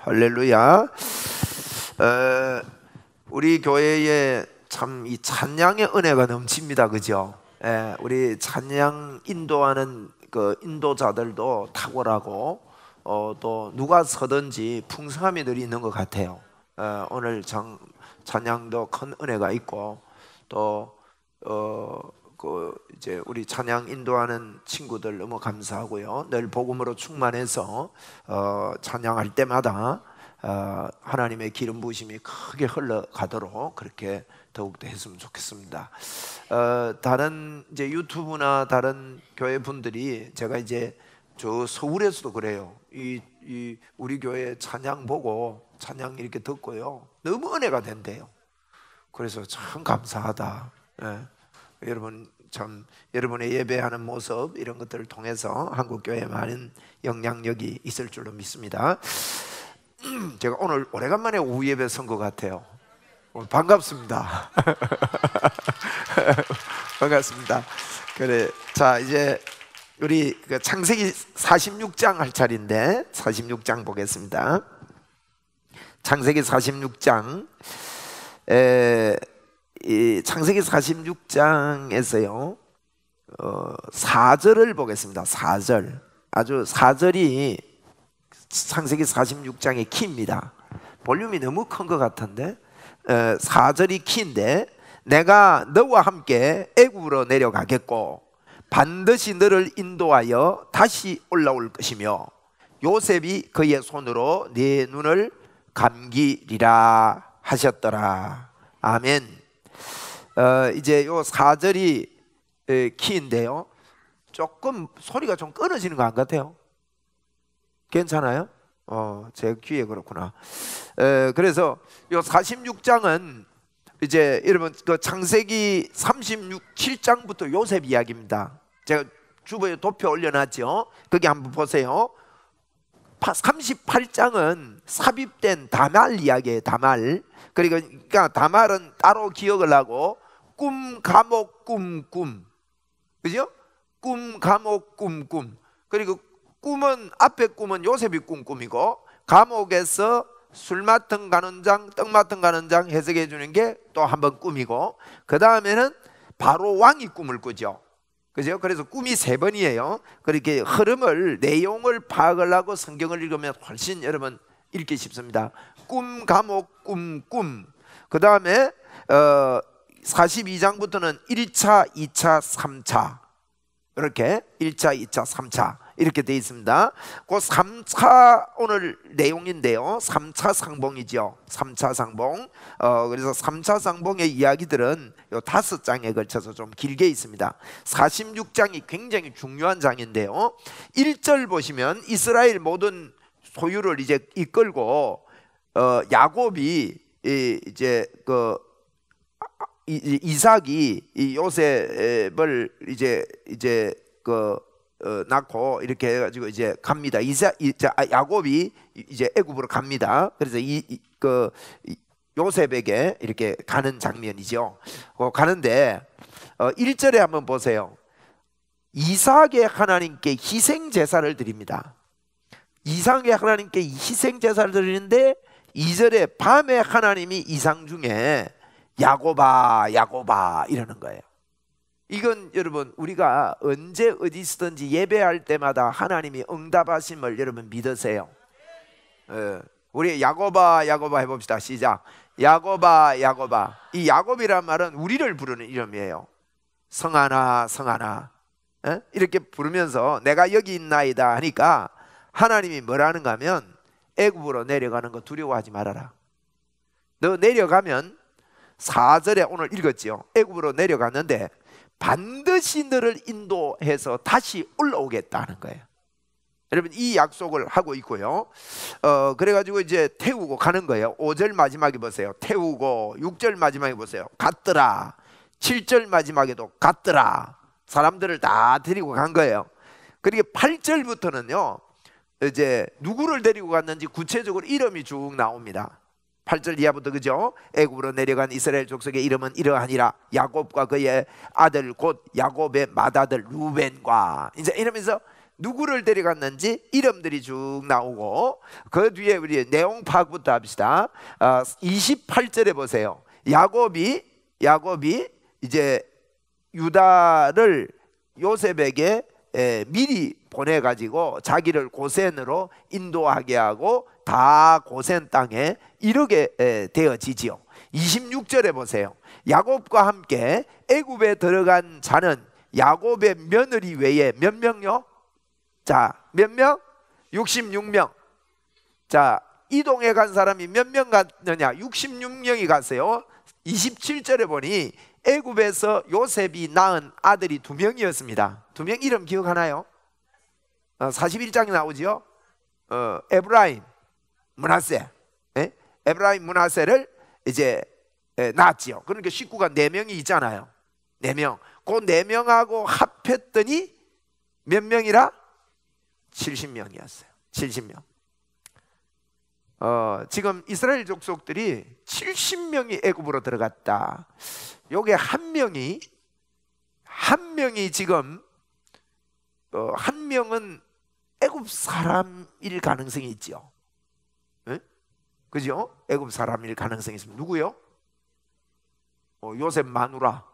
할렐루야. 우리 교회에 참 이 찬양의 은혜가 넘칩니다, 그죠? 우리 찬양 인도하는 그 인도자들도 탁월하고 또 누가 서든지 풍성함이 늘 있는 것 같아요. 오늘 찬양도 큰 은혜가 있고 또 이제 우리 찬양 인도하는 친구들 너무 감사하고요. 늘 복음으로 충만해서 찬양할 때마다 하나님의 기름 부으심이 크게 흘러가도록 그렇게 더욱더 했으면 좋겠습니다. 다른 이제 유튜브나 다른 교회 분들이 제가 이제 저 서울에서도 그래요. 우리 교회 찬양 보고 찬양 이렇게 듣고요. 너무 은혜가 된대요. 그래서 참 감사하다. 여러분 참 여러분의 예배하는 모습 이런 것들을 통해서 한국 교회에 많은 영향력이 있을 줄로 믿습니다. 제가 오늘 오래간만에 오후 예배 선 것 같아요. 반갑습니다. 반갑습니다. 그래, 자 이제 우리 그 창세기 46장 할 차례인데 46장 보겠습니다. 창세기 46장 이 창세기 46장에서요 4절을 보겠습니다. 4절, 아주 4절이 창세기 46장의 키입니다. 볼륨이 너무 큰 것 같은데 4절이 키인데, 내가 너와 함께 애굽으로 내려가겠고 반드시 너를 인도하여 다시 올라올 것이며 요셉이 그의 손으로 네 눈을 감기리라 하셨더라. 아멘. 이제 요 4절이 키인데요, 조금 소리가 좀 끊어지는 거 안 같아요? 괜찮아요? 제 귀에 그렇구나. 그래서 요 46장은 이제 여러분 그 창세기 37장부터 요셉 이야기입니다. 제가 주보에 도표 올려놨죠. 거기 한번 보세요. 38장은 삽입된 다말 이야기예요. 다말. 그러니까 다말은 따로 기억을 하고 꿈, 감옥, 꿈, 그죠? 꿈, 감옥, 꿈. 그리고 꿈은 앞에 꿈은 요셉이 꾼 꿈이고, 감옥에서 술 맡은 가는 장, 떡 맡은 가는 장 해석해 주는 게 또 한 번 꿈이고, 그 다음에는 바로 왕이 꿈을 꾸죠. 그죠? 그래서 꿈이 3번이에요. 그렇게 흐름을, 내용을 파악을 하고 성경을 읽으면 훨씬 여러분 읽기 쉽습니다. 꿈, 감옥, 꿈. 그 다음에 42장부터는 1차, 2차, 3차 이렇게 1차, 2차, 3차 이렇게 되어 있습니다. 그 3차 오늘 내용인데요, 3차 상봉이죠. 3차 상봉. 그래서 3차 상봉의 이야기들은 요 5장에 걸쳐서 좀 길게 있습니다. 46장이 굉장히 중요한 장인데요, 1절 보시면 이스라엘 모든 소유를 이제 이끌고 야곱이 이제 그 이삭이 이 요셉을 이제 그 낳고 이렇게 해가지고 이제 갑니다. 야곱이 이제 애굽으로 갑니다. 그래서 그 요셉에게 이렇게 가는 장면이죠. 가는데 1절에 한번 보세요. 이삭의 하나님께 희생 제사를 드립니다. 이삭의 하나님께 희생 제사를 드리는데 2절에 밤에 하나님이 이상 중에 야곱아 이러는 거예요. 이건 여러분 우리가 언제 어디서든지 예배할 때마다 하나님이 응답하심을 여러분 믿으세요? 우리 야곱아 해봅시다. 시작. 야곱아. 이 야곱이란 말은 우리를 부르는 이름이에요. 성하나 이렇게 부르면서 내가 여기 있나이다 하니까 하나님이 뭐라는가 하면, 애굽으로 내려가는 거 두려워하지 말아라. 너 내려가면 4절에 오늘 읽었죠. 애굽으로 내려갔는데 반드시 너를 인도해서 다시 올라오겠다는 거예요. 여러분 이 약속을 하고 있고요. 그래가지고 이제 태우고 가는 거예요. 5절 마지막에 보세요. 태우고 6절 마지막에 보세요. 갔더라. 7절 마지막에도 갔더라. 사람들을 다 데리고 간 거예요. 그리고 8절부터는요 이제 누구를 데리고 갔는지 구체적으로 이름이 쭉 나옵니다. 8절 이하부터, 그죠? 애굽으로 내려간 이스라엘 족속의 이름은 이러하니라. 야곱과 그의 아들 곧 야곱의 맏아들 루벤과, 이제 이러면서 누구를 데려갔는지 이름들이 쭉 나오고, 그 뒤에 우리 내용 파악부터 합시다. 28절에 보세요. 야곱이 이제 유다를 요셉에게 미리 보내가지고 자기를 고센으로 인도하게 하고 다 고센 땅에 이르게 되어지지요. 26절에 보세요. 야곱과 함께 애굽에 들어간 자는 야곱의 며느리 외에 몇 명요? 자, 몇 명? 66명. 자, 이동해 간 사람이 몇 명 갔느냐? 66명이 갔어요. 27절에 보니 애굽에서 요셉이 낳은 아들이 2명이었습니다. 2명 이름 기억하나요? 41장에 나오지요. 에브라임, 므낫세. 에브라임, 므낫세를 이제 낳았지요. 그러니까 식구가 4명이 있잖아요. 4명. 그 4명하고 합했더니 몇 명이라? 70명이었어요. 70명. 지금 이스라엘 족속들이 70명이 애굽으로 들어갔다. 요게 한 명이 지금 한 명은 애굽 사람일 가능성이 있죠. 네? 그죠? 애굽 사람일 가능성이 있습니다. 누구요? 요셉 마누라.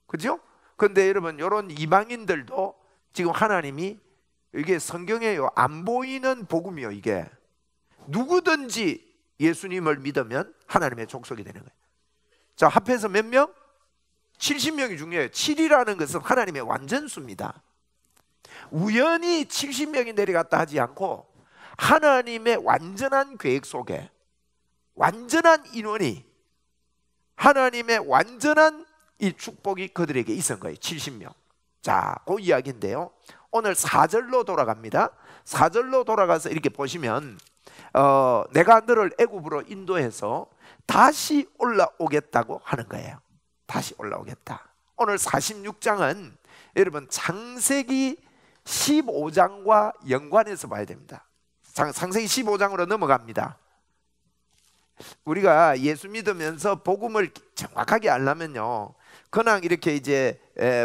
그죠? 근데 여러분, 이런 이방인들도 지금 하나님이, 이게 성경에요, 안 보이는 복음이요. 이게 누구든지 예수님을 믿으면 하나님의 족속이 되는 거예요. 자, 합해서 몇 명? 70명이 중요해요. 7이라는 것은 하나님의 완전수입니다. 우연히 70명이 내려갔다 하지 않고 하나님의 완전한 계획 속에 완전한 인원이, 하나님의 완전한 이 축복이 그들에게 있은 거예요. 70명. 자, 그 이야기인데요, 오늘 4절로 돌아갑니다. 4절로 돌아가서 이렇게 보시면 내가 너를 애굽으로 인도해서 다시 올라오겠다고 하는 거예요. 다시 올라오겠다. 오늘 46장은 여러분 창세기 15장과 연관해서 봐야 됩니다. 창세기 15장으로 넘어갑니다. 우리가 예수 믿으면서 복음을 정확하게 알려면요, 그냥 이렇게 이제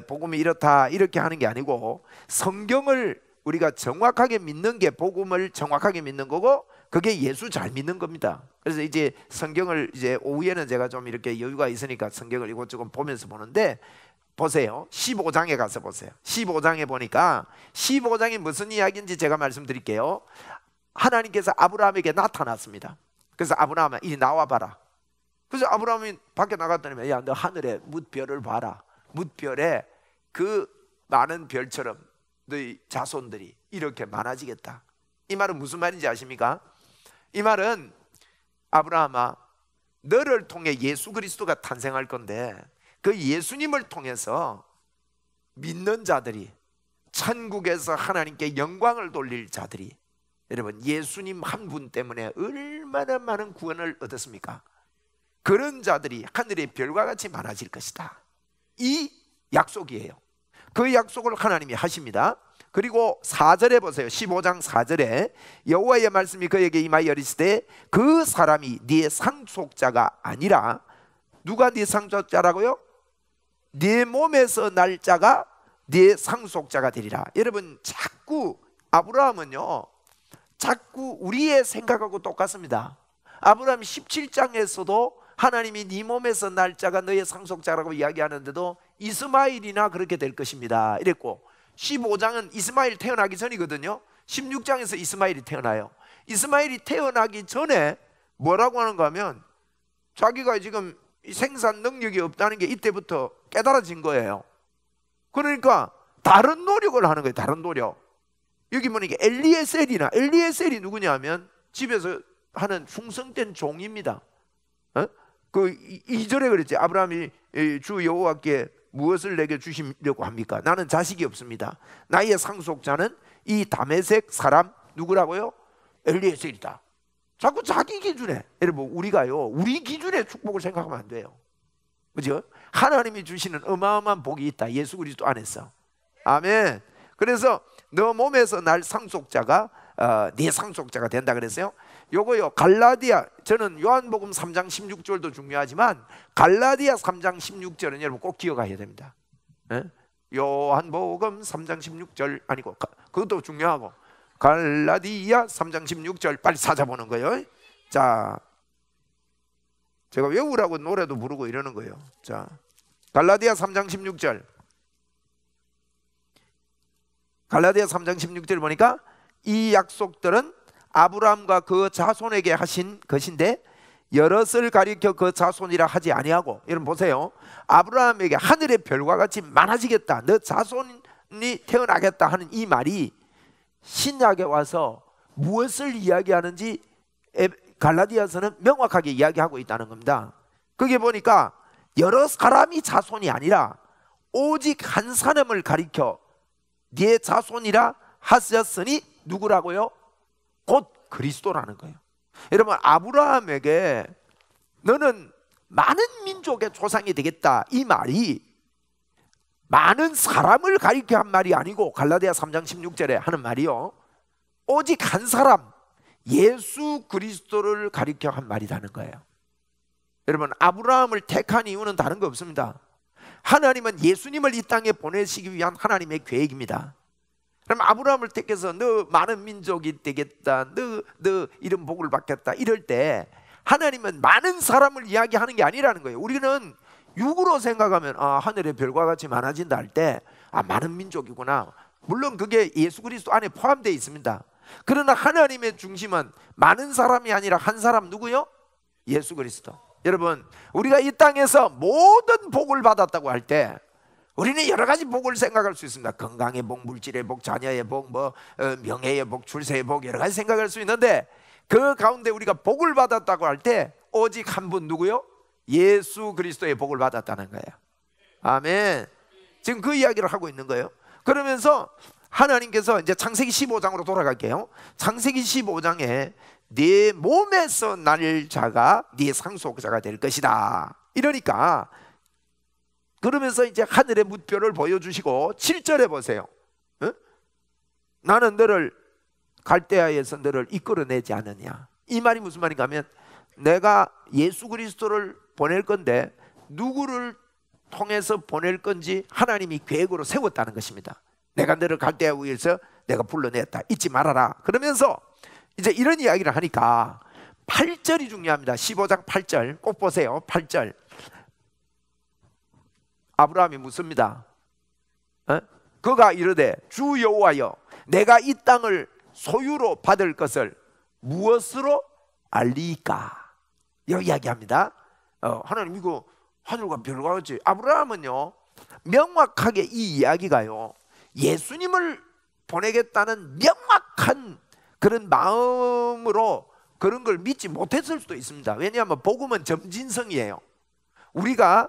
복음이 이렇다 이렇게 하는 게 아니고, 성경을 우리가 정확하게 믿는 게 복음을 정확하게 믿는 거고, 그게 예수 잘 믿는 겁니다. 그래서 이제 성경을 이제 오후에는 제가 좀 이렇게 여유가 있으니까 성경을 이것저것 보면서 보는데, 보세요. 15장에 가서 보세요. 15장에 보니까 15장이 무슨 이야기인지 제가 말씀드릴게요. 하나님께서 아브라함에게 나타났습니다. 그래서 아브라함아, 이리 나와봐라. 그래서 아브라함이 밖에 나갔더니, 야, 너 하늘에 뭇별을 봐라. 뭇별에 그 많은 별처럼 너희 자손들이 이렇게 많아지겠다. 이 말은 무슨 말인지 아십니까? 이 말은, 아브라함아, 너를 통해 예수 그리스도가 탄생할 건데, 그 예수님을 통해서 믿는 자들이, 천국에서 하나님께 영광을 돌릴 자들이, 여러분, 예수님 한 분 때문에 얼마나 많은 구원을 얻었습니까? 그런 자들이 하늘의 별과 같이 많아질 것이다. 이 약속이에요. 그 약속을 하나님이 하십니다. 그리고 4절에 보세요. 15장 4절에 여호와의 말씀이 그에게 임하여 이르시되, 그 사람이 네 상속자가 아니라, 누가 네 상속자라고요? 네 몸에서 날 자가 네 상속자가 되리라. 여러분, 자꾸 아브라함은요, 자꾸 우리의 생각하고 똑같습니다. 아브라함 17장에서도 하나님이 네 몸에서 날 자가 너의 상속자라고 이야기하는데도 이스마일이나 그렇게 될 것입니다 이랬고, 15장은 이스마일 태어나기 전이거든요. 16장에서 이스마일이 태어나요. 이스마일이 태어나기 전에 뭐라고 하는가 하면, 자기가 지금 생산 능력이 없다는 게 이때부터 깨달아진 거예요. 그러니까 다른 노력을 하는 거예요. 다른 노력. 여기 보니까 엘리에셀이 누구냐 하면 집에서 하는 충성된 종입니다. 그 2절에 그랬지. 아브라함이 주 여호와께 무엇을 내게 주시려고 합니까? 나는 자식이 없습니다. 나의 상속자는 이 다메섹 사람 누구라고요? 엘리에셀이다. 자꾸 자기 기준에, 여러분, 우리가요, 우리 기준의 축복을 생각하면 안 돼요. 그죠? 하나님이 주시는 어마어마한 복이 있다. 예수 그리스도 안에서. 아멘. 그래서 너 몸에서 날 상속자가 네 상속자가 된다 그랬어요. 요거요, 갈라디아, 저는 요한복음 3장 16절도 중요하지만 갈라디아 3장 16절은 여러분 꼭 기억해야 됩니다. 요한복음 3장 16절 아니고 그것도 중요하고 갈라디아 3장 16절 빨리 찾아보는 거예요. 자, 제가 외우라고 노래도 부르고 이러는 거예요. 자, 갈라디아 3장 16절. 갈라디아 3장 16절 보니까 이 약속들은 아브라함과 그 자손에게 하신 것인데 여럿을 가리켜 그 자손이라 하지 아니하고, 여러분 보세요. 아브라함에게 하늘의 별과 같이 많아지겠다, 너 자손이 태어나겠다 하는 이 말이 신약에 와서 무엇을 이야기하는지 갈라디아서는 명확하게 이야기하고 있다는 겁니다. 그게 보니까 여러 사람이 자손이 아니라 오직 한 사람을 가리켜 네 자손이라 하셨으니 누구라고요? 곧 그리스도라는 거예요. 여러분, 아브라함에게 너는 많은 민족의 조상이 되겠다, 이 말이 많은 사람을 가리켜 한 말이 아니고 갈라디아 3장 16절에 하는 말이요, 오직 한 사람 예수 그리스도를 가리켜 한 말이라는 거예요. 여러분, 아브라함을 택한 이유는 다른 거 없습니다. 하나님은 예수님을 이 땅에 보내시기 위한 하나님의 계획입니다. 그럼 아브라함을 택해서 너 많은 민족이 되겠다, 너 이런 복을 받겠다 이럴 때 하나님은 많은 사람을 이야기하는 게 아니라는 거예요. 우리는 육으로 생각하면 하늘의 별과 같이 많아진다 할 때 많은 민족이구나. 물론 그게 예수 그리스도 안에 포함되어 있습니다. 그러나 하나님의 중심은 많은 사람이 아니라 한 사람, 누구요? 예수 그리스도. 여러분, 우리가 이 땅에서 모든 복을 받았다고 할 때 우리는 여러 가지 복을 생각할 수 있습니다. 건강의 복, 물질의 복, 자녀의 복, 명예의 복, 출세의 복, 여러 가지 생각할 수 있는데 그 가운데 우리가 복을 받았다고 할 때 오직 한 분, 누구요? 예수 그리스도의 복을 받았다는 거예요. 아멘. 지금 그 이야기를 하고 있는 거예요. 그러면서 하나님께서 이제 창세기 15장으로 돌아갈게요. 창세기 15장에 네 몸에서 날 자가 네 상속자가 될 것이다, 이러니까, 그러면서 이제 하늘의 뭇별을 보여주시고 7절에 보세요. 나는 너를 갈대아에서 너를 이끌어내지 않느냐. 이 말이 무슨 말인가 하면 내가 예수 그리스도를 보낼 건데 누구를 통해서 보낼 건지 하나님이 계획으로 세웠다는 것입니다. 내가 너를 갈대아 위에서 내가 불러냈다, 잊지 말아라. 그러면서 이제 이런 이야기를 하니까 8절이 중요합니다. 15장 8절 꼭 보세요. 8절. 아브라함이 묻습니다. 그가 이르되 주 여호와여, 내가 이 땅을 소유로 받을 것을 무엇으로 알리까? 여기 이야기합니다. 하나님, 이거 하늘과 별과 같이. 아브라함은요, 명확하게 이 이야기가요, 예수님을 보내겠다는 명확한 그런 마음으로 그런 걸 믿지 못했을 수도 있습니다. 왜냐하면 복음은 점진성이에요. 우리가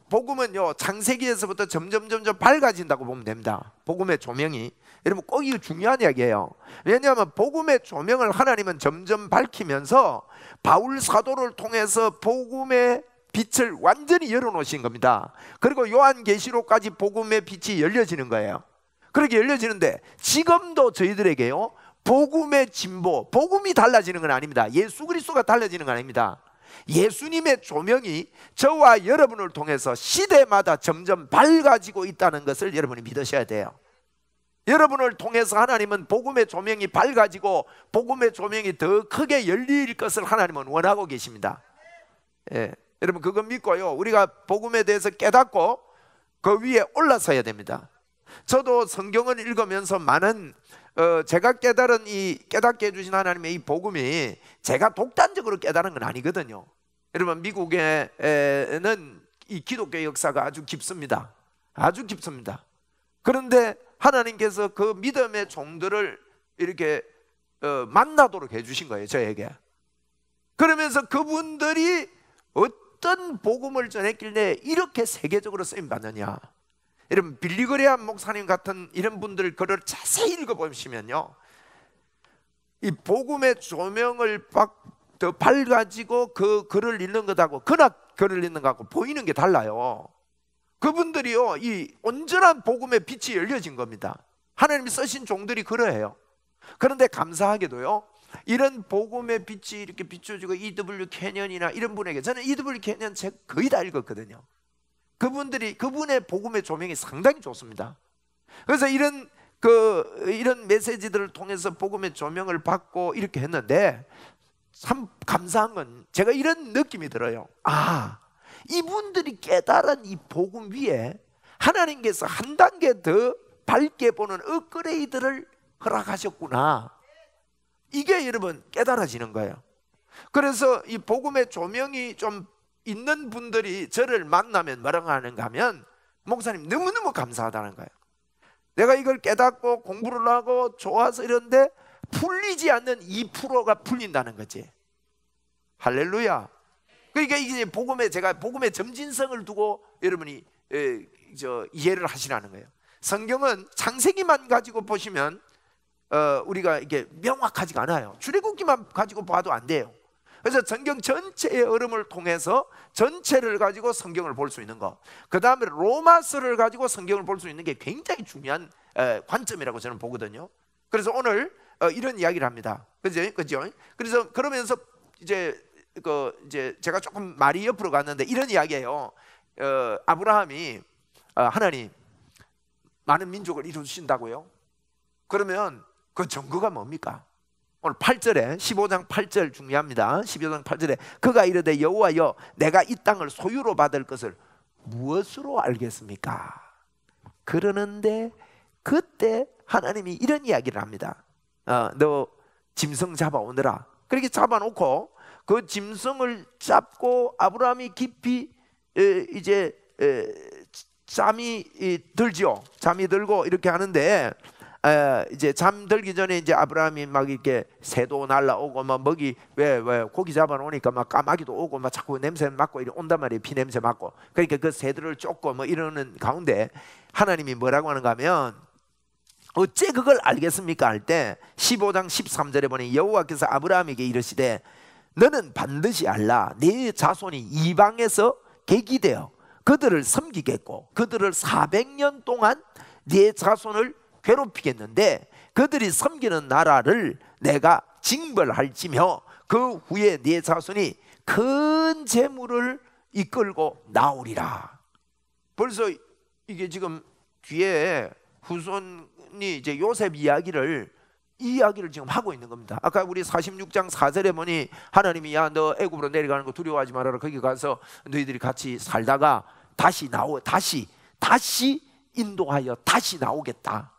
복음은요, 창세기에서부터 점점 밝아진다고 보면 됩니다. 복음의 조명이. 여러분, 꼭 이거 중요한 이야기예요. 왜냐하면 복음의 조명을 하나님은 점점 밝히면서 바울 사도를 통해서 복음의 빛을 완전히 열어놓으신 겁니다. 그리고 요한계시록까지 복음의 빛이 열려지는 거예요. 그렇게 열려지는데 지금도 저희들에게요, 복음의 진보, 복음이 달라지는 건 아닙니다. 예수 그리스도가 달라지는 건 아닙니다. 예수님의 조명이 저와 여러분을 통해서 시대마다 점점 밝아지고 있다는 것을 여러분이 믿으셔야 돼요. 여러분을 통해서 하나님은 복음의 조명이 밝아지고 복음의 조명이 더 크게 열릴 것을 하나님은 원하고 계십니다. 여러분, 그거 믿고요, 우리가 복음에 대해서 깨닫고 그 위에 올라서야 됩니다. 저도 성경을 읽으면서 많은 제가 깨달은 이 깨닫게 해주신 하나님의 이 복음이 제가 독단적으로 깨달은 건 아니거든요. 여러분, 미국에는 이 기독교 역사가 아주 깊습니다. 아주 깊습니다. 그런데 하나님께서 그 믿음의 종들을 이렇게 만나도록 해주신 거예요, 저에게. 그러면서 그분들이 어떤 복음을 전했길래 이렇게 세계적으로 쓰임받느냐. 여러분, 빌리그레암 목사님 같은 이런 분들 글을 자세히 읽어보시면요, 이 복음의 조명을 더 밝아지고 그 글을 읽는 것하고 그nak 글을 읽는 것하고 보이는 게 달라요. 그분들이요, 이 온전한 복음의 빛이 열려진 겁니다. 하나님이 쓰신 종들이 그러해요. 그런데 감사하게도요, 이런 복음의 빛이 이렇게 비춰지고 E.W. 캐년이나 이런 분에게, 저는 E.W. 캐년 책 거의 다 읽었거든요. 그분의 복음의 조명이 상당히 좋습니다. 그래서 이런 메시지들을 통해서 복음의 조명을 받고 이렇게 했는데, 참 감사한 건 제가 이런 느낌이 들어요. 이분들이 깨달은 이 복음 위에 하나님께서 한 단계 더 밝게 보는 업그레이드를 허락하셨구나. 이게 여러분 깨달아지는 거예요. 그래서 이 복음의 조명이 좀 있는 분들이 저를 만나면 뭐라고 하는가 하면, 목사님 너무너무 감사하다는 거예요. 내가 이걸 깨닫고 공부를 하고 좋아서 이런데 풀리지 않는 2%가 풀린다는 거지. 할렐루야. 그러니까 이게 제가 복음의 점진성을 두고 여러분이 이해를 하시라는 거예요. 성경은 창세기만 가지고 보시면 우리가 이게 명확하지가 않아요. 출애굽기만 가지고 봐도 안 돼요. 그래서 성경 전체의 흐름을 통해서 전체를 가지고 성경을 볼 수 있는 거, 그 다음에 로마서를 가지고 성경을 볼 수 있는 게 굉장히 중요한 관점이라고 저는 보거든요. 그래서 오늘 이런 이야기를 합니다. 그죠? 그래서 그러면서 이제 제가 조금 말이 옆으로 갔는데 이런 이야기예요. 아브라함이 하나님 많은 민족을 이루신다고요? 그러면 그 증거가 뭡니까? 오늘 8절에 15장 8절 중요합니다. 15장 8절에 그가 이르되 여호와여 내가 이 땅을 소유로 받을 것을 무엇으로 알겠습니까? 그러는데 그때 하나님이 이런 이야기를 합니다. 너 짐승 잡아오너라. 그렇게 잡아놓고 그 짐승을 잡고 아브라함이 깊이 잠이 들죠. 잠이 들고 이렇게 하는데 이제 잠들기 전에 이제 아브라함이 막 이렇게 새도 날라오고 막 먹이 왜 고기 잡아놓으니까 막 까마귀도 오고 막 자꾸 냄새 맡고 이래 온단 말이에요. 피 냄새 맡고. 그러니까 그 새들을 쫓고 뭐 이러는 가운데 하나님이 뭐라고 하는가 하면, 어째 그걸 알겠습니까? 할 때 15장 13절에 보니 여호와께서 아브라함에게 이르시되 너는 반드시 알라. 네 자손이 이방에서 계기되어 그들을 섬기겠고 그들을 400년 동안 네 자손을 괴롭히겠는데 그들이 섬기는 나라를 내가 징벌할지며 그 후에 네 자손이 큰 재물을 이끌고 나오리라. 벌써 이게 지금 뒤에 후손이 이제 요셉 이야기를 지금 하고 있는 겁니다. 아까 우리 46장 4절에 보니 하나님이 야 너 애굽으로 내려가는 거 두려워하지 말아라. 거기 가서 너희들이 같이 살다가 다시 인도하여 다시 나오겠다.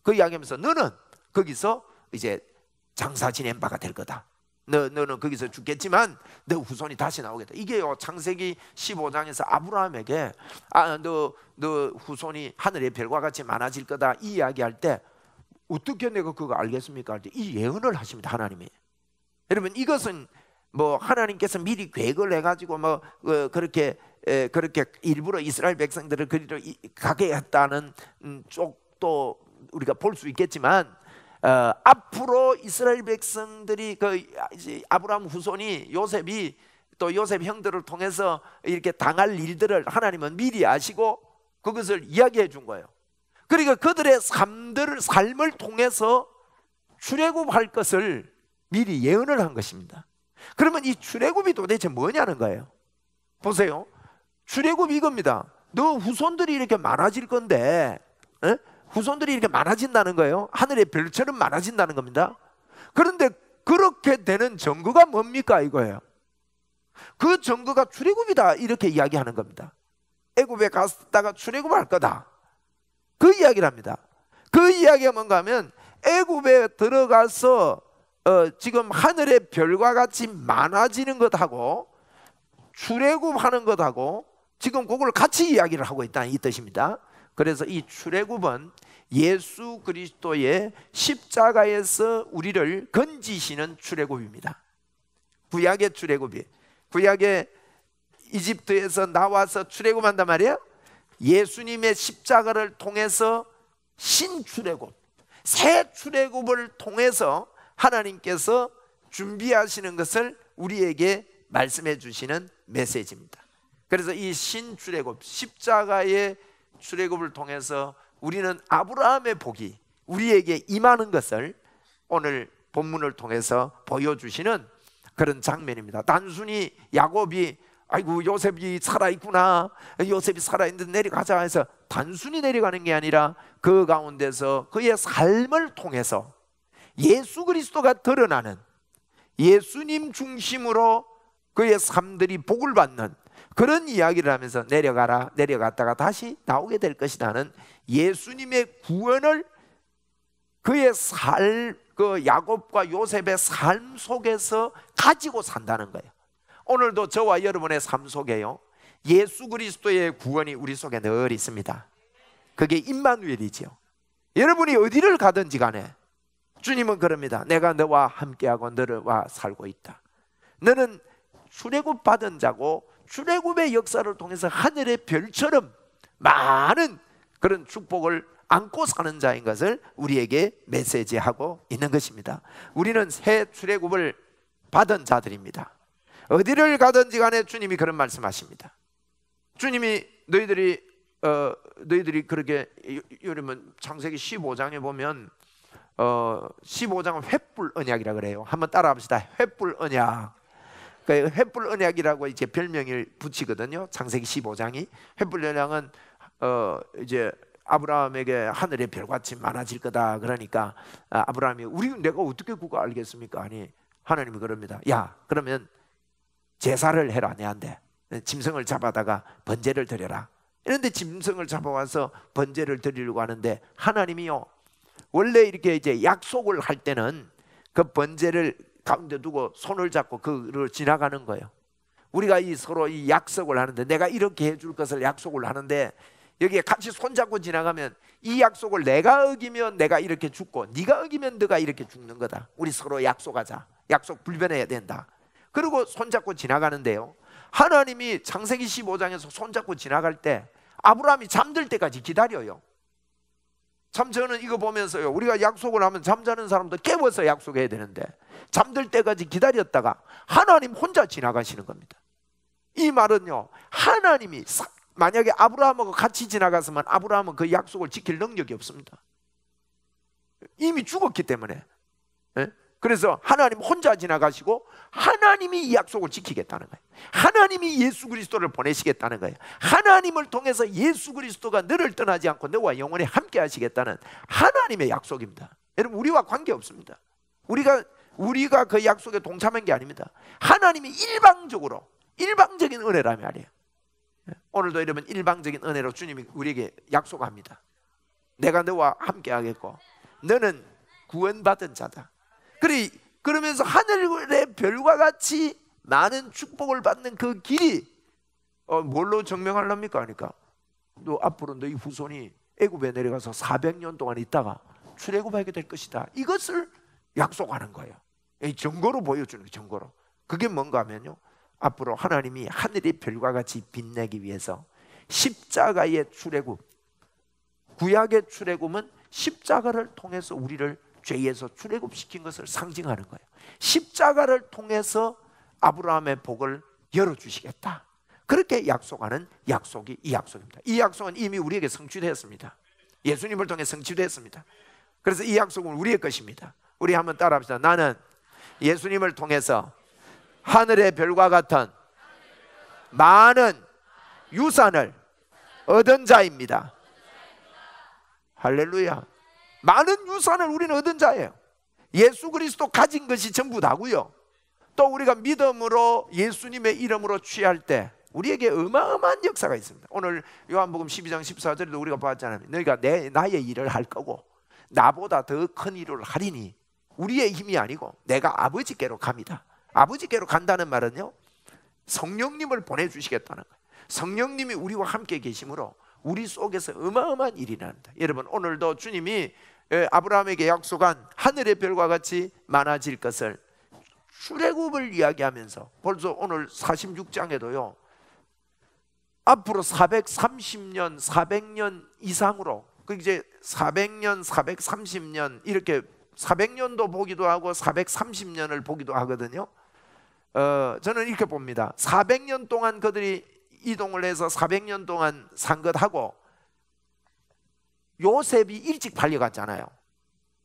그 이야기하면서 너는 거기서 이제 장사 지낸 바가 될 거다. 너는 거기서 죽겠지만 너 후손이 다시 나오겠다. 이게요 창세기 15장에서 아브라함에게 너 후손이 하늘의 별과 같이 많아질 거다 이 이야기할 때 어떻게 내가 그거 알겠습니까? 할 때 이 예언을 하십니다. 하나님이. 여러분 이것은 뭐 하나님께서 미리 계획을 해가지고 뭐 그렇게 일부러 이스라엘 백성들을 그리로 가게 했다는 쪽도 우리가 볼 수 있겠지만 앞으로 이스라엘 백성들이 아브라함 후손이 요셉이 또 요셉 형들을 통해서 이렇게 당할 일들을 하나님은 미리 아시고 그것을 이야기해 준 거예요. 그러니까 그들의 삶을 통해서 출애굽할 것을 미리 예언을 한 것입니다. 그러면 이 출애굽이 도대체 뭐냐는 거예요. 보세요. 출애굽이 이겁니다. 너 후손들이 이렇게 많아질 건데 후손들이 이렇게 많아진다는 거예요. 하늘의 별처럼 많아진다는 겁니다. 그런데 그렇게 되는 증거가 뭡니까 이거예요. 그 증거가 출애굽이다 이렇게 이야기하는 겁니다. 애굽에 갔다가 출애굽할 거다 그 이야기를 합니다. 그 이야기가 뭔가 하면 애굽에 들어가서 지금 하늘의 별과 같이 많아지는 것하고 출애굽하는 것하고 지금 그걸 같이 이야기를 하고 있다는 이 뜻입니다. 그래서 이 출애굽은 예수 그리스도의 십자가에서 우리를 건지시는 출애굽입니다. 구약의 출애굽이 구약의 이집트에서 나와서 출애굽한단 말이에요. 예수님의 십자가를 통해서 신출애굽, 새 출애굽을 통해서 하나님께서 준비하시는 것을 우리에게 말씀해 주시는 메시지입니다. 그래서 이 신출애굽, 십자가의 출애굽을 통해서 우리는 아브라함의 복이 우리에게 임하는 것을 오늘 본문을 통해서 보여주시는 그런 장면입니다. 단순히 야곱이 아이고 요셉이 살아있구나, 요셉이 살아있는데 내려가자 해서 단순히 내려가는 게 아니라 그 가운데서 그의 삶을 통해서 예수 그리스도가 드러나는, 예수님 중심으로 그의 삶들이 복을 받는 그런 이야기를 하면서 내려가라, 내려갔다가 다시 나오게 될 것이라는 예수님의 구원을 그의 그 야곱과 요셉의 삶 속에서 가지고 산다는 거예요. 오늘도 저와 여러분의 삶 속에요, 예수 그리스도의 구원이 우리 속에 늘 있습니다. 그게 임마누엘이죠. 여러분이 어디를 가든지 간에 주님은 그럽니다. 내가 너와 함께하고 너와 살고 있다. 너는 출애굽 받은 자고 출애굽의 역사를 통해서 하늘의 별처럼 많은 그런 축복을 안고 사는 자인 것을 우리에게 메시지하고 있는 것입니다. 우리는 새 출애굽을 받은 자들입니다. 어디를 가든지 간에 주님이 그런 말씀하십니다. 주님이 너희들이 그렇게, 여러분 창세기 15장에 보면 15장은 횃불 언약이라 그래요. 한번 따라 합시다. 횃불 언약. 그러니까 횃불 언약이라고 이제 별명을 붙이거든요. 창세기 15장이. 횃불 언약은 이제 아브라함에게 하늘의 별같이 많아질 거다. 그러니까 아브라함이 내가 어떻게 그거 알겠습니까? 아니 하나님이 그럽니다. 야, 그러면 제사를 해라. 내한테 짐승을 잡아다가 번제를 드려라. 이런데 짐승을 잡아와서 번제를 드리려고 하는데 하나님이요, 원래 이렇게 이제 약속을 할 때는 그 번제를 가운데 두고 손을 잡고 그를 지나가는 거예요. 우리가 서로 이 약속을 하는데, 내가 이렇게 해줄 것을 약속을 하는데 여기에 같이 손잡고 지나가면 이 약속을 내가 어기면 내가 이렇게 죽고 네가 어기면 네가 이렇게 죽는 거다. 우리 서로 약속하자. 약속 불변해야 된다. 그리고 손잡고 지나가는데요, 하나님이 창세기 15장에서 손잡고 지나갈 때 아브라함이 잠들 때까지 기다려요. 참 저는 이거 보면서요, 우리가 약속을 하면 잠자는 사람도 깨워서 약속해야 되는데 잠들 때까지 기다렸다가 하나님 혼자 지나가시는 겁니다. 이 말은요, 하나님이 만약에 아브라함하고 같이 지나갔으면 아브라함은 그 약속을 지킬 능력이 없습니다. 이미 죽었기 때문에. 그래서 하나님 혼자 지나가시고 하나님이 이 약속을 지키겠다는 거예요. 하나님이 예수 그리스도를 보내시겠다는 거예요. 하나님을 통해서 예수 그리스도가 너를 떠나지 않고 너와 영원히 함께 하시겠다는 하나님의 약속입니다. 여러분, 우리와 관계없습니다. 우리가 그 약속에 동참한 게 아닙니다. 하나님이 일방적인 은혜라며 말이에요. 오늘도 여러분, 일방적인 은혜로 주님이 우리에게 약속합니다. 내가 너와 함께 하겠고 너는 구원받은 자다. 그러면서 하늘의 별과 같이 많은 축복을 받는 그 길이 뭘로 증명하렵니까? 그러니까 너 앞으로 너희 후손이 애굽에 내려가서 400년 동안 있다가 출애굽하게 될 것이다. 이것을 약속하는 거예요. 이 증거로 보여주는 거예요. 증거로. 그게 뭔가 하면요, 앞으로 하나님이 하늘의 별과 같이 빛내기 위해서 십자가의 출애굽, 구약의 출애굽은 십자가를 통해서 우리를 죄에서 출애굽시킨 것을 상징하는 거예요. 십자가를 통해서 아브라함의 복을 열어주시겠다. 그렇게 약속하는 약속이 이 약속입니다. 이 약속은 이미 우리에게 성취되었습니다. 예수님을 통해 성취되었습니다. 그래서 이 약속은 우리의 것입니다. 우리 한번 따라합시다. 나는 예수님을 통해서 하늘의 별과 같은 많은 유산을 얻은 자입니다. 할렐루야. 많은 유산을 우리는 얻은 자예요. 예수 그리스도 가진 것이 전부 다고요. 또 우리가 믿음으로 예수님의 이름으로 취할 때 우리에게 어마어마한 역사가 있습니다. 오늘 요한복음 12장 14절에도 우리가 봤잖아요. 너희가 나의 일을 할 거고 나보다 더 큰 일을 하리니, 우리의 힘이 아니고 내가 아버지께로 갑니다. 아버지께로 간다는 말은요, 성령님을 보내주시겠다는 거예요. 성령님이 우리와 함께 계심으로 우리 속에서 어마어마한 일이 난다. 여러분, 오늘도 주님이 아브라함에게 약속한 하늘의 별과 같이 많아질 것을 출애굽을 이야기하면서 벌써 오늘 46장에도요 앞으로 430년 400년 이상으로, 그 이제 400년 430년 이렇게 400년도 보기도 하고 430년을 보기도 하거든요. 저는 이렇게 봅니다. 400년 동안 그들이 이동을 해서 400년 동안 산 것하고 요셉이 일찍 팔려갔잖아요.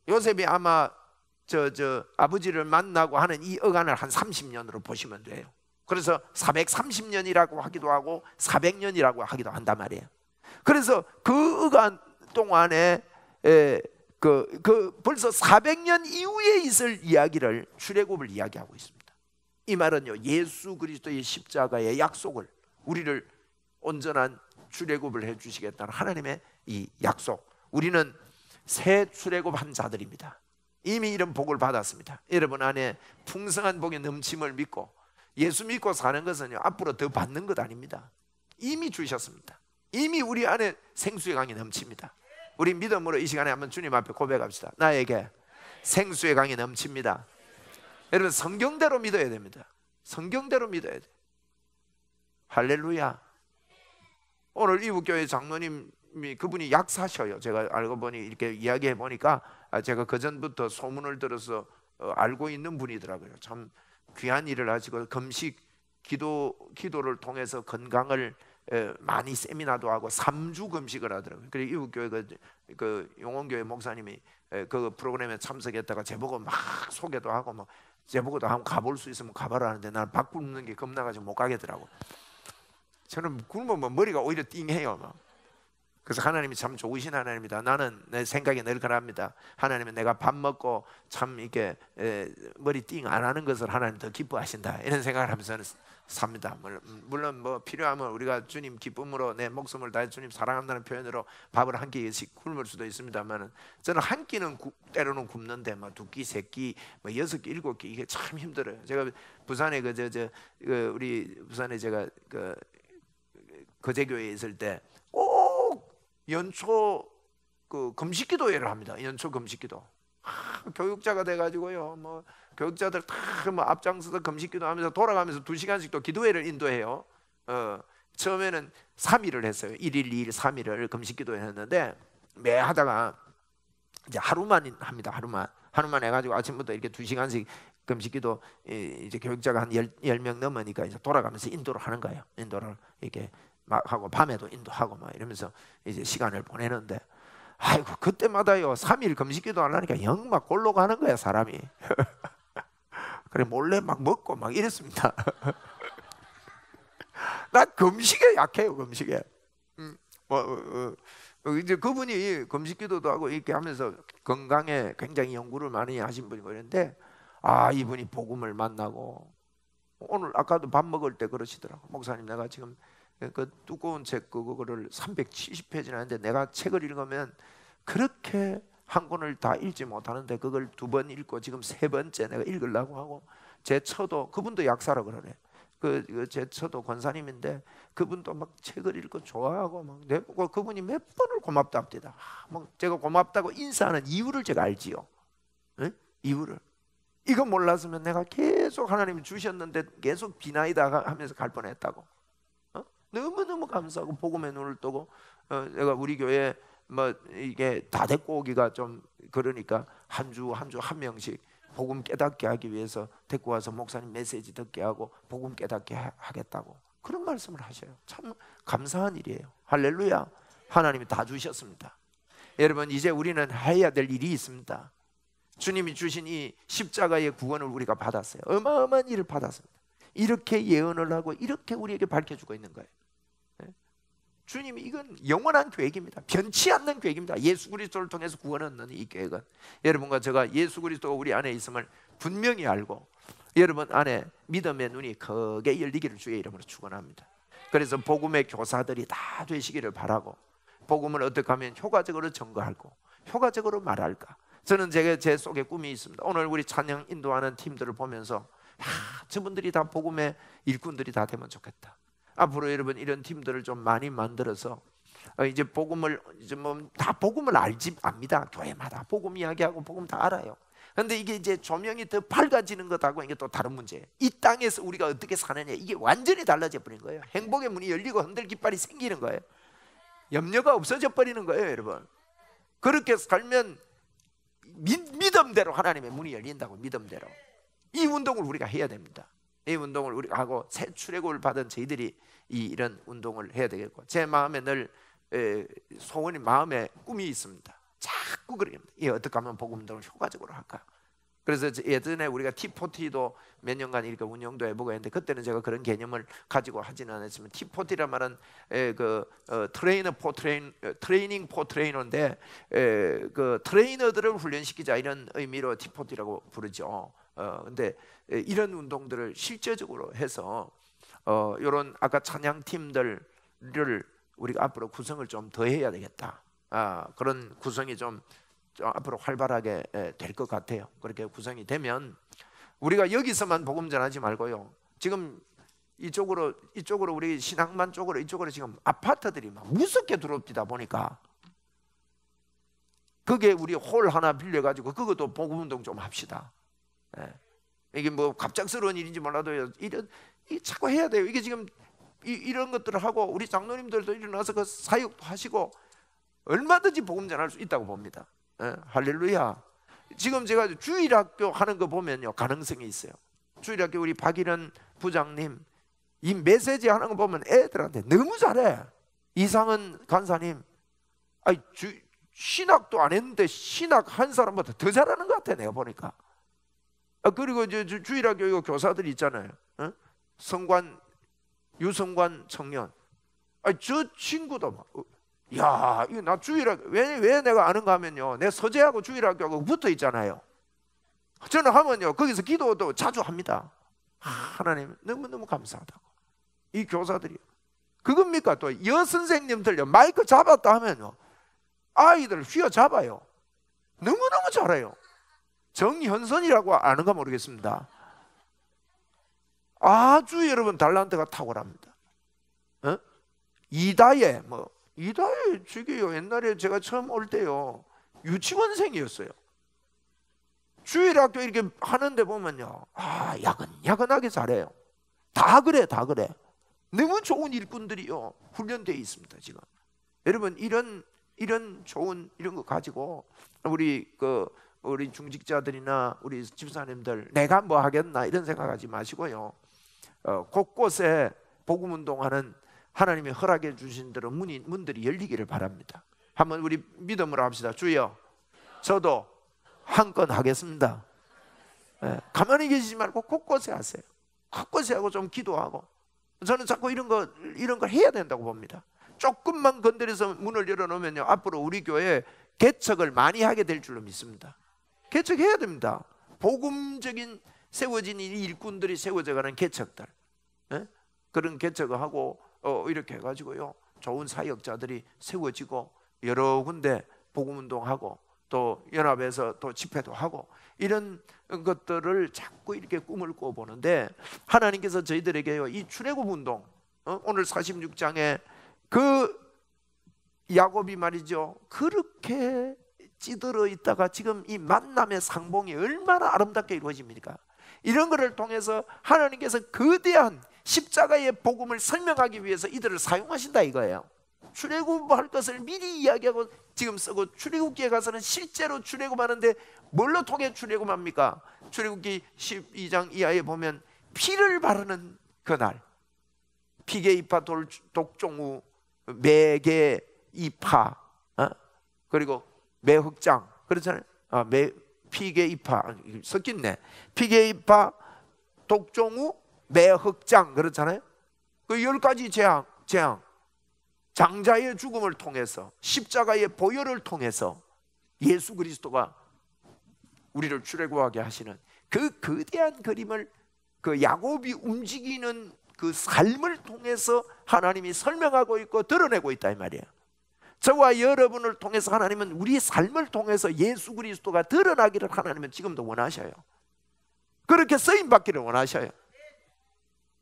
요셉이 아마 아버지를 만나고 하는 이 어간을 한 30년으로 보시면 돼요. 그래서 430년이라고 하기도 하고 400년이라고 하기도 한단 말이에요. 그래서 그 어간 동안에 벌써 400년 이후에 있을 이야기를 출애굽을 이야기하고 있습니다. 이 말은요, 예수 그리스도의 십자가의 약속을, 우리를 온전한 출애굽을 해주시겠다는 하나님의 이 약속, 우리는 새 출애굽한 자들입니다. 이미 이런 복을 받았습니다. 여러분 안에 풍성한 복의 넘침을 믿고 예수 믿고 사는 것은요, 앞으로 더 받는 것 아닙니다. 이미 주셨습니다. 이미 우리 안에 생수의 강이 넘칩니다. 우리 믿음으로 이 시간에 한번 주님 앞에 고백합시다. 나에게 생수의 강이 넘칩니다. 여러분 성경대로 믿어야 됩니다. 성경대로 믿어야 돼. 할렐루야. 오늘 이북교회 장로님이 그분이 약사셔요. 제가 알고 보니 이렇게 이야기해 보니까 제가 그 전부터 소문을 들어서 알고 있는 분이더라고요. 참 귀한 일을 하시고 금식 기도를 통해서 건강을 많이 세미나도 하고 3주 금식을 하더라고요. 그리고 이북교회 그 용원교회 목사님이 그 프로그램에 참석했다가 제보고 막 소개도 하고 뭐 제보고도 한번 가볼 수 있으면 가봐라 하는데 나는 밥 굶는 게 겁나가지고 못 가겠더라고. 저는 굶으면 머리가 오히려 띵해요 막. 그래서 하나님이 참 좋으신 하나님이다. 나는 내 생각이 늘 그럽니다. 하나님은 내가 밥 먹고 참 이렇게 머리 띵 안 하는 것을 하나님 더 기뻐하신다, 이런 생각을 하면서 삽니다. 물론 뭐 필요하면 우리가 주님 기쁨으로 내 목숨을 다해 주님 사랑한다는 표현으로 밥을 한 끼씩 굶을 수도 있습니다만, 저는 한 끼는 때로는 굶는데 뭐 두 끼, 세 끼, 뭐 여섯 끼, 일곱 끼, 이게 참 힘들어요. 제가 부산에 우리 부산에 제가 거제교회에 있을 때 연초 금식기도회를 합니다. 연초 금식기도. 교육자가 돼가지고요, 뭐 교육자들 다 뭐 앞장서서 금식기도 하면서 돌아가면서 2시간씩 또 기도회를 인도해요. 처음에는 3일을 했어요. 1일, 2일, 3일을 금식기도회 했는데 매 하다가 이제 하루만 합니다. 하루만 해가지고 아침부터 이렇게 2시간씩 금식기도, 이제 교육자가 한 10명 넘으니까 이제 돌아가면서 인도를 하는 거예요. 인도를 이렇게 막 하고 밤에도 인도하고 막 이러면서 이제 시간을 보내는데, 아이고 그때마다요 3일 금식기도 하려니까 영 막 골로 가는 거야 사람이. 그래 몰래 막 먹고 막 이랬습니다. 나 금식에 약해요. 금식에. 이제 그분이 금식기도도 하고 이렇게 하면서 건강에 굉장히 연구를 많이 하신 분이고 이런데, 이분이 복음을 만나고 오늘 아까도 밥 먹을 때 그러시더라고. 목사님, 내가 지금 그 두꺼운 책 그거를 370페이지나 하는데 내가 책을 읽으면 그렇게 한 권을 다 읽지 못하는데 그걸 2번 읽고 지금 3번째 내가 읽으려고 하고, 제 처도, 그분도 약사라 그러네. 제 처도 권사님인데 그분도 막 책을 읽고 좋아하고 막 내보고 그분이 몇 번을 고맙다 합니다. 막 제가 고맙다고 인사하는 이유를 제가 알지요. 네? 이유를. 이거 몰랐으면 내가 계속 하나님이 주셨는데 계속 비나이다 하면서 갈 뻔했다고. 너무너무 감사하고 복음의 눈을 뜨고, 내가 우리 교회 뭐 이게 다 데리고 오기가 좀 그러니까 한 주 한 명씩 복음 깨닫게 하기 위해서 데리고 와서 목사님 메시지 듣게 하고 복음 깨닫게 하겠다고 그런 말씀을 하셔요. 참 감사한 일이에요. 할렐루야. 하나님이 다 주셨습니다. 여러분 이제 우리는 해야 될 일이 있습니다. 주님이 주신 이 십자가의 구원을 우리가 받았어요. 어마어마한 일을 받았습니다. 이렇게 예언을 하고 이렇게 우리에게 밝혀주고 있는 거예요. 주님이 이건 영원한 계획입니다. 변치 않는 계획입니다. 예수 그리스도를 통해서 구원 얻는 이 계획은, 여러분과 제가 예수 그리스도가 우리 안에 있음을 분명히 알고 여러분 안에 믿음의 눈이 크게 열리기를 주의 이름으로 축원합니다. 그래서 복음의 교사들이 다 되시기를 바라고, 복음을 어떻게 하면 효과적으로 전거하고 효과적으로 말할까. 저는 제 속에 꿈이 있습니다. 오늘 우리 찬양 인도하는 팀들을 보면서 저분들이 다 복음의 일꾼들이 다 되면 좋겠다. 앞으로 여러분 이런 팀들을 좀 많이 만들어서 이제 복음을 이제 뭐 다 복음을 압니다. 교회마다 복음 이야기하고 복음 다 알아요. 그런데 이게 이제 조명이 더 밝아지는 것하고 이게 또 다른 문제예요. 이 땅에서 우리가 어떻게 사느냐, 이게 완전히 달라져 버린 거예요. 행복의 문이 열리고 흔들 깃발이 생기는 거예요. 염려가 없어져 버리는 거예요, 여러분. 그렇게 살면 믿음대로 하나님의 문이 열린다고. 믿음대로 이 운동을 우리가 해야 됩니다. 이 운동을 우리가 하고 새 출애굽을 받은 저희들이 이런 운동을 해야 되겠고, 제 마음에 늘 소원이, 마음에 꿈이 있습니다. 자꾸 그럽니다. 어떻게 하면 복음 운동을 효과적으로 할까? 그래서 예전에 우리가 T40도 몇 년간 이렇게 운영도 해보고 했는데, 그때는 제가 그런 개념을 가지고 하지는 않았지만, T40란 말은 트레이닝 포 트레이너인데, 그 트레이너들을 훈련시키자 이런 의미로 T40라고 부르죠. 근데 이런 운동들을 실제적으로 해서 이런 아까 찬양팀들을 우리가 앞으로 구성을 좀 더 해야 되겠다. 그런 구성이 좀 앞으로 활발하게 될 것 같아요. 그렇게 구성이 되면 우리가 여기서만 복음 전하지 말고요, 지금 이쪽으로 우리 신앙만 쪽으로 이쪽으로 지금 아파트들이 막 무섭게 들어옵니다. 보니까 그게 우리 홀 하나 빌려가지고 그것도 복음 운동 좀 합시다. 이게 뭐 갑작스러운 일인지 몰라도요, 자꾸 해야 돼요. 이게 지금 이런 것들을 하고 우리 장로님들도 일어나서 그 사역도 하시고 얼마든지 복음 전할 수 있다고 봅니다. 할렐루야. 지금 제가 주일학교 하는 거 보면요, 가능성이 있어요. 주일학교 우리 박일은 부장님 이 메시지 하는 거 보면 애들한테 너무 잘해. 이상은 간사님, 신학도 안 했는데 신학 한 사람보다 더 잘하는 것 같아, 내가 보니까. 그리고 주일학교 교사들 있잖아요. 유성관 청년. 저 친구도 막, 야, 이거 나 주일학교 왜 내가 아는가 하면요, 내 서재하고 주일학교하고 붙어 있잖아요. 저는 하면요 거기서 기도도 자주 합니다. 하나님 너무너무 감사하다고. 이 교사들이 그겁니까? 또 여선생님들요 마이크 잡았다 하면요 아이들 휘어잡아요. 너무너무 잘해요. 정현선이라고 아는가 모르겠습니다. 아주 여러분 달란트가 탁월합니다. 이다혜 저기요, 옛날에 제가 처음 올 때요 유치원생이었어요. 주일학교 이렇게 하는데 보면요, 야근하게 잘해요. 다 그래. 너무 좋은 일꾼들이요 훈련되어 있습니다. 지금 여러분 이런 좋은 이런 거 가지고 우리 중직자들이나 우리 집사님들 내가 뭐 하겠나 이런 생각하지 마시고요, 곳곳에 복음 운동하는 하나님이 허락해 주신 대로 문들이 열리기를 바랍니다. 한번 우리 믿음으로 합시다. 주여, 저도 한 건 하겠습니다. 가만히 계시지 말고 곳곳에 하세요. 곳곳에 하고 좀 기도하고. 저는 자꾸 이런 걸 해야 된다고 봅니다. 조금만 건드려서 문을 열어놓으면요, 앞으로 우리 교회 개척을 많이 하게 될 줄로 믿습니다. 개척해야 됩니다. 복음적인 세워진 일꾼들이 세워져가는 개척들, 그런 개척을 하고 이렇게 해가지고요 좋은 사역자들이 세워지고 여러 군데 복음운동하고 또 연합해서 또 집회도 하고 이런 것들을 자꾸 이렇게 꿈을 꿔보는데, 하나님께서 저희들에게요 이 출애굽운동, 오늘 46장에 그 야곱이 말이죠 그렇게 찌들어 있다가 지금 이 만남의 상봉이 얼마나 아름답게 이루어집니까? 이런 것을 통해서 하나님께서 거대한 십자가의 복음을 설명하기 위해서 이들을 사용하신다 이거예요. 출애굽할 것을 미리 이야기하고 지금 쓰고, 출애굽기에 가서는 실제로 출애굽하는데 뭘로 통해 출애굽합니까? 출애굽기 12장 이하에 보면 피를 바르는 그날, 피게이파 독종우 매개 이파, 그리고 매흑장, 그렇잖아요. 피게이파 섞였네. 피게이파 독종우 매흑장, 그렇잖아요. 그 10가지 재앙, 장자의 죽음을 통해서, 십자가의 보혈을 통해서 예수 그리스도가 우리를 출애굽하게 하시는 그 거대한 그림을, 그 야곱이 움직이는 그 삶을 통해서 하나님이 설명하고 있고 드러내고 있다 이 말이에요. 저와 여러분을 통해서 하나님은 우리 삶을 통해서 예수 그리스도가 드러나기를 하나님은 지금도 원하셔요. 그렇게 쓰임받기를 원하셔요.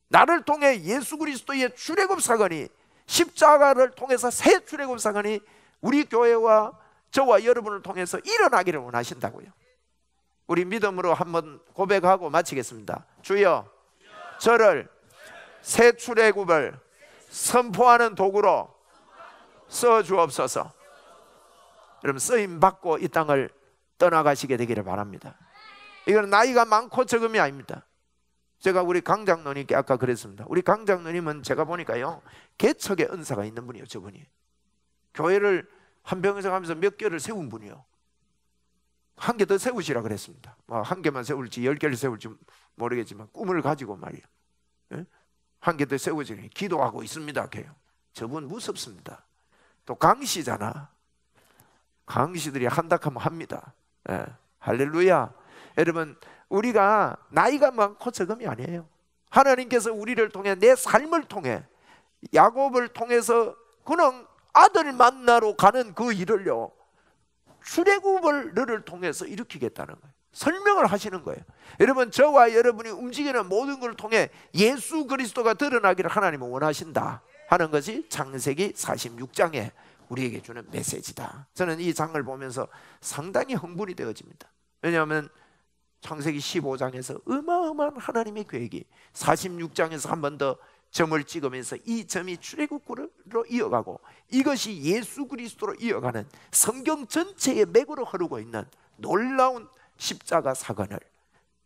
나를 통해 예수 그리스도의 출애굽 사건이, 십자가를 통해서 새 출애굽 사건이 우리 교회와 저와 여러분을 통해서 일어나기를 원하신다고요. 우리 믿음으로 한번 고백하고 마치겠습니다. 주여, 저를 새 출애굽을 선포하는 도구로 써 주옵소서. 여러분 쓰임 받고 이 땅을 떠나가시게 되기를 바랍니다. 이건 나이가 많고 적음이 아닙니다. 제가 우리 강 장로님께 아까 그랬습니다. 우리 강 장로님은 제가 보니까요 개척의 은사가 있는 분이에요. 저분이 교회를 한평생 하면서 몇 개를 세운 분이에요. 한 개 더 세우시라 그랬습니다. 한 개만 세울지 10개를 세울지 모르겠지만 꿈을 가지고 말이야, 한 개 더 세우지 기도하고 있습니다. 걔요. 저분 무섭습니다. 또 강시잖아. 강시들이 한다 하면 합니다. 할렐루야. 여러분, 우리가 나이가 많고 적음이 아니에요. 하나님께서 우리를 통해, 내 삶을 통해, 야곱을 통해서 그냥 아들 만나러 가는 그 일을요, 출애굽을 너를 통해서 일으키겠다는 거예요. 설명을 하시는 거예요. 여러분, 저와 여러분이 움직이는 모든 걸 통해 예수 그리스도가 드러나기를 하나님은 원하신다 하는 것이 창세기 46장에 우리에게 주는 메시지다. 저는 이 장을 보면서 상당히 흥분이 되어집니다. 왜냐하면 창세기 15장에서 어마어마한 하나님의 계획이 46장에서 한 번 더 점을 찍으면서 이 점이 출애굽으로 이어가고 이것이 예수 그리스도로 이어가는 성경 전체의 맥으로 흐르고 있는 놀라운 십자가 사건을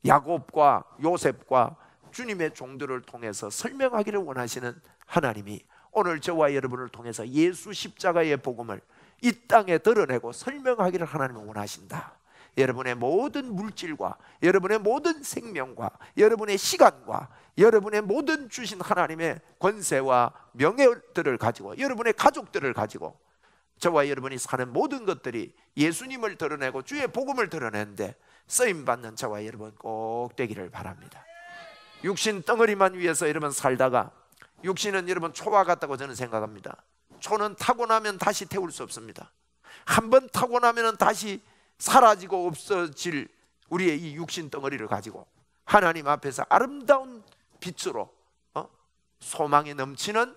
야곱과 요셉과 주님의 종들을 통해서 설명하기를 원하시는 하나님이 오늘 저와 여러분을 통해서 예수 십자가의 복음을 이 땅에 드러내고 설명하기를 하나님은 원하신다. 여러분의 모든 물질과 여러분의 모든 생명과 여러분의 시간과 여러분의 모든 주신 하나님의 권세와 명예들을 가지고 여러분의 가족들을 가지고 저와 여러분이 사는 모든 것들이 예수님을 드러내고 주의 복음을 드러내는데 쓰임받는 저와 여러분 꼭 되기를 바랍니다. 육신 덩어리만 위해서 여러분 살다가, 육신은 여러분 초와 같다고 저는 생각합니다. 초는 타고 나면 다시 태울 수 없습니다. 한번 타고 나면 다시 사라지고 없어질 우리의 이 육신 덩어리를 가지고 하나님 앞에서 아름다운 빛으로 소망이 넘치는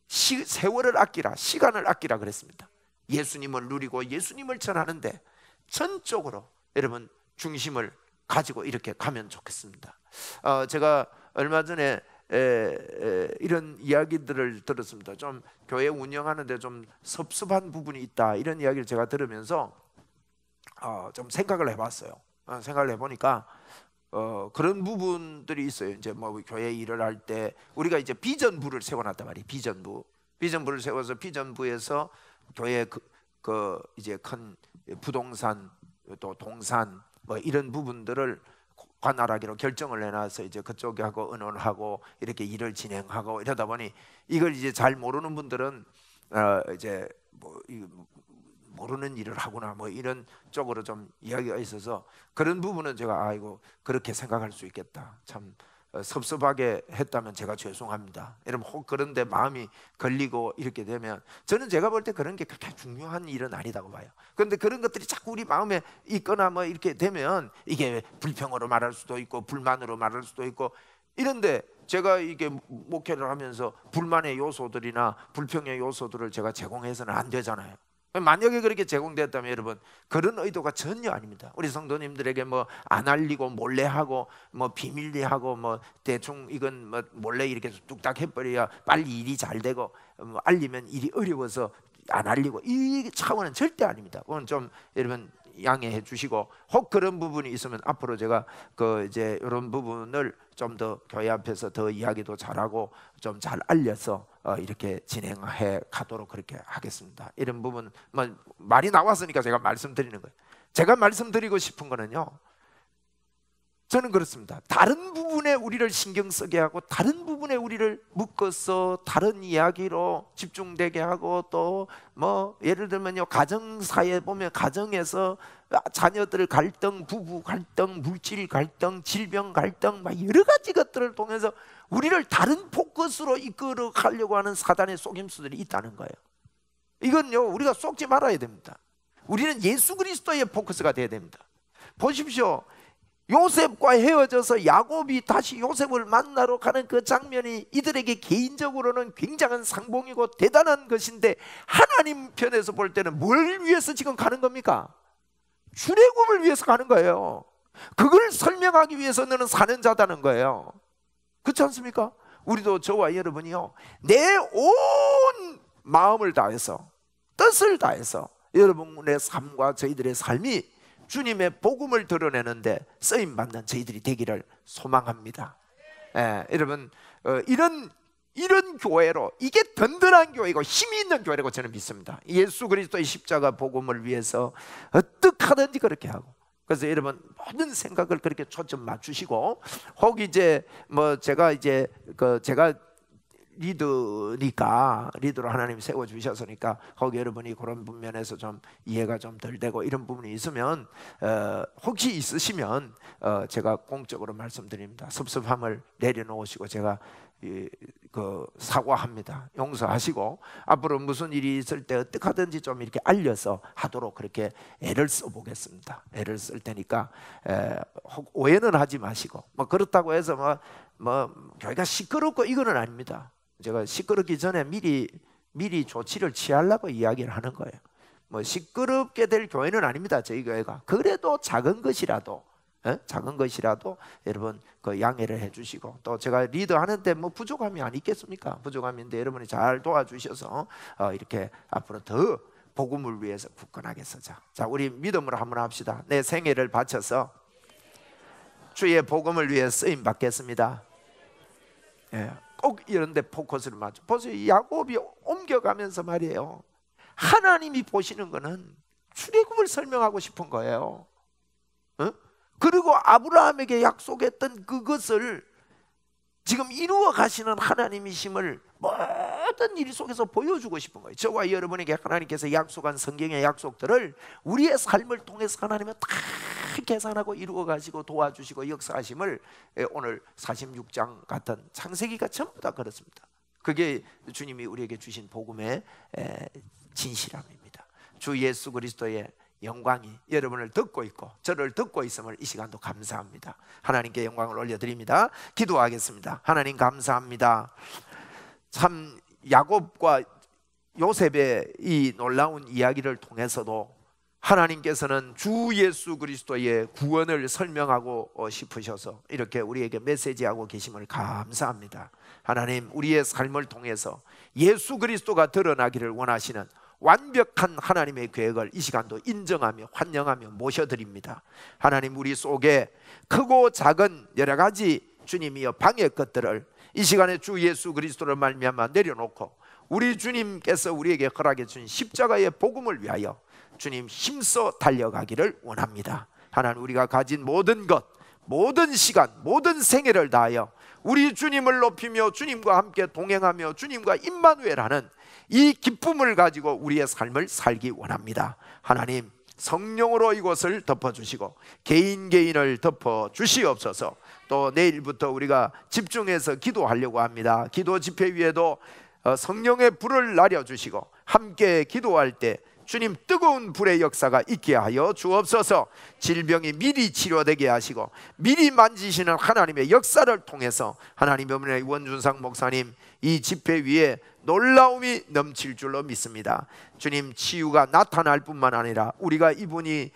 세월을 아끼라, 시간을 아끼라 그랬습니다. 예수님을 누리고 예수님을 전하는데 전적으로 여러분 중심을 가지고 이렇게 가면 좋겠습니다. 제가 얼마 전에 이런 이야기들을 들었습니다. 좀 교회 운영하는데 좀 섭섭한 부분이 있다, 이런 이야기를 제가 들으면서 좀 생각을 해봤어요. 생각을 해보니까 그런 부분들이 있어요. 이제 뭐 교회 일을 할 때 우리가 이제 비전부를 세워놨단 말이에요. 비전부를 세워서 비전부에서 교회 이제 큰 부동산 또 동산 뭐 이런 부분들을 관할하기로 결정을 해놔서 이제 그쪽하고 의논하고 이렇게 일을 진행하고 이러다 보니 이걸 이제 잘 모르는 분들은 이제 뭐 모르는 일을 하구나 뭐 이런 쪽으로 좀 이야기가 있어서 그런 부분은 제가 아이고 그렇게 생각할 수 있겠다, 참 섭섭하게 했다면 제가 죄송합니다. 여러분 혹 그런데 마음이 걸리고 이렇게 되면 저는 제가 볼 때 그런 게 그렇게 중요한 일은 아니다고 봐요. 그런데 그런 것들이 자꾸 우리 마음에 있거나 뭐 이렇게 되면 이게 불평으로 말할 수도 있고 불만으로 말할 수도 있고 이런데 제가 이게 목회를 하면서 불만의 요소들이나 불평의 요소들을 제가 제공해서는 안 되잖아요. 만약에 그렇게 제공됐다면 여러분 그런 의도가 전혀 아닙니다. 우리 성도님들에게 뭐 안 알리고 몰래 하고 뭐 비밀리 하고 뭐 대충 이건 뭐 몰래 이렇게 뚝딱 해버려야 빨리 일이 잘 되고 뭐 알리면 일이 어려워서 안 알리고 이 차원은 절대 아닙니다. 그건 좀 여러분 양해해 주시고 혹 그런 부분이 있으면 앞으로 제가 이제 이런 부분을 좀 더 교회 앞에서 더 이야기도 잘하고 좀 잘 알려서 이렇게 진행해 가도록 그렇게 하겠습니다. 이런 부분 뭐 말이 나왔으니까 제가 말씀드리는 거예요. 제가 말씀드리고 싶은 거는요, 저는 그렇습니다. 다른 부분에 우리를 신경 쓰게 하고 다른 부분에 우리를 묶어서 다른 이야기로 집중되게 하고 또 뭐 예를 들면요, 가정사에 보면 가정에서 자녀들 갈등, 부부 갈등, 물질 갈등, 질병 갈등 막 여러 가지 것들을 통해서 우리를 다른 포커스로 이끌어 가려고 하는 사단의 속임수들이 있다는 거예요. 이건요 우리가 속지 말아야 됩니다. 우리는 예수 그리스도의 포커스가 돼야 됩니다. 보십시오. 요셉과 헤어져서 야곱이 다시 요셉을 만나러 가는 그 장면이 이들에게 개인적으로는 굉장한 상봉이고 대단한 것인데 하나님 편에서 볼 때는 뭘 위해서 지금 가는 겁니까? 출애굽을 위해서 가는 거예요. 그걸 설명하기 위해서 너는 사는 자다는 거예요. 그렇지 않습니까? 우리도 저와 여러분이요 내 온 마음을 다해서 뜻을 다해서 여러분의 삶과 저희들의 삶이 주님의 복음을 드러내는데 쓰임받는 저희들이 되기를 소망합니다. 여러분 이런 이런 교회로, 이게 든든한 교회고 힘이 있는 교회라고 저는 믿습니다. 예수 그리스도의 십자가 복음을 위해서 어떻게 하든지 그렇게 하고, 그래서 여러분 모든 생각을 그렇게 초점 맞추시고, 혹 이제 뭐 제가 리더로 하나님 세워주셨으니까 거기 여러분이 그런 면에서 좀 이해가 좀 덜 되고 이런 부분이 있으면 혹시 있으시면 제가 공적으로 말씀드립니다. 섭섭함을 내려놓으시고 제가 사과합니다. 용서하시고 앞으로 무슨 일이 있을 때 어떻게 하든지 좀 이렇게 알려서 하도록 그렇게 애를 써보겠습니다. 애를 쓸 테니까 혹 오해는 하지 마시고, 뭐 그렇다고 해서 뭐 교회가 시끄럽고 이거는 아닙니다. 제가 시끄럽기 전에 미리 조치를 취하려고 이야기를 하는 거예요. 뭐 시끄럽게 될 교회는 아닙니다, 저희 교회가. 그래도 작은 것이라도 여러분 양해를 해주시고, 또 제가 리더하는데 뭐 부족함이 안 있겠습니까? 부족함인데 여러분이 잘 도와주셔서 이렇게 앞으로 더 복음을 위해서 굳건하게 서자. 자, 우리 믿음으로 한번 합시다. 내 생애를 바쳐서 주의 복음을 위해 쓰임 받겠습니다. 예, 꼭 이런 데 포커스를 맞춰 보세요. 야곱이 옮겨가면서 말이에요, 하나님이 보시는 거는 출애굽을 설명하고 싶은 거예요. 그리고 아브라함에게 약속했던 그것을 지금 이루어 가시는 하나님이심을 모든 일 속에서 보여주고 싶은 거예요. 저와 여러분에게 하나님께서 약속한 성경의 약속들을 우리의 삶을 통해서 하나님은 다 계산하고 이루어 가시고 도와주시고 역사하심을 오늘 46장 같은 창세기가 전부 다 그렇습니다. 그게 주님이 우리에게 주신 복음의 진실함입니다. 주 예수 그리스도의 영광이 여러분을 듣고 있고 저를 듣고 있음을 이 시간도 감사합니다. 하나님께 영광을 올려드립니다. 기도하겠습니다. 하나님 감사합니다. 참 야곱과 요셉의 이 놀라운 이야기를 통해서도 하나님께서는 주 예수 그리스도의 구원을 설명하고 싶으셔서 이렇게 우리에게 메시지하고 계심을 감사합니다. 하나님, 우리의 삶을 통해서 예수 그리스도가 드러나기를 원하시는 완벽한 하나님의 계획을 이 시간도 인정하며 환영하며 모셔드립니다. 하나님, 우리 속에 크고 작은 여러 가지 주님이여 방해 것들을 이 시간에 주 예수 그리스도를 말미암아 내려놓고 우리 주님께서 우리에게 허락해 주신 십자가의 복음을 위하여 주님 힘써 달려가기를 원합니다. 하나님, 우리가 가진 모든 것, 모든 시간, 모든 생애를 다하여 우리 주님을 높이며 주님과 함께 동행하며 주님과 임마누엘하는 이 기쁨을 가지고 우리의 삶을 살기 원합니다. 하나님, 성령으로 이곳을 덮어주시고 개인을 덮어주시옵소서. 또 내일부터 우리가 집중해서 기도하려고 합니다. 기도 집회 위에도 성령의 불을 날려주시고 함께 기도할 때 주님 뜨거운 불의 역사가 있게 하여 주옵소서. 질병이 미리 치료되게 하시고 미리 만지시는 하나님의 역사를 통해서 하나님의 원준상 목사님 이 집회 위에 놀라움이 넘칠 줄로 믿습니다. 주님, 치유가 나타날 뿐만 아니라 우리가 이분이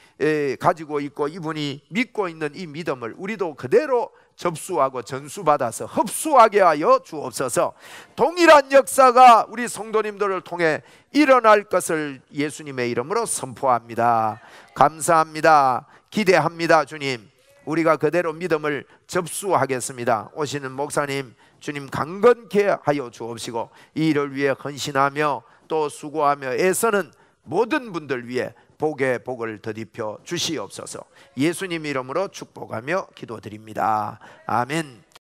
가지고 있고 이분이 믿고 있는 이 믿음을 우리도 그대로 접수하고 전수받아서 흡수하게 하여 주옵소서. 동일한 역사가 우리 성도님들을 통해 일어날 것을 예수님의 이름으로 선포합니다. 감사합니다. 기대합니다. 주님, 우리가 그대로 믿음을 접수하겠습니다. 오시는 목사님, 주님 강건케 하여 주옵시고 이 일을 위해 헌신하며 또 수고하며 애쓰는 모든 분들 위해 복의 복을 더입혀 주시옵소서. 예수님 이름으로 축복하며 기도드립니다. 아멘.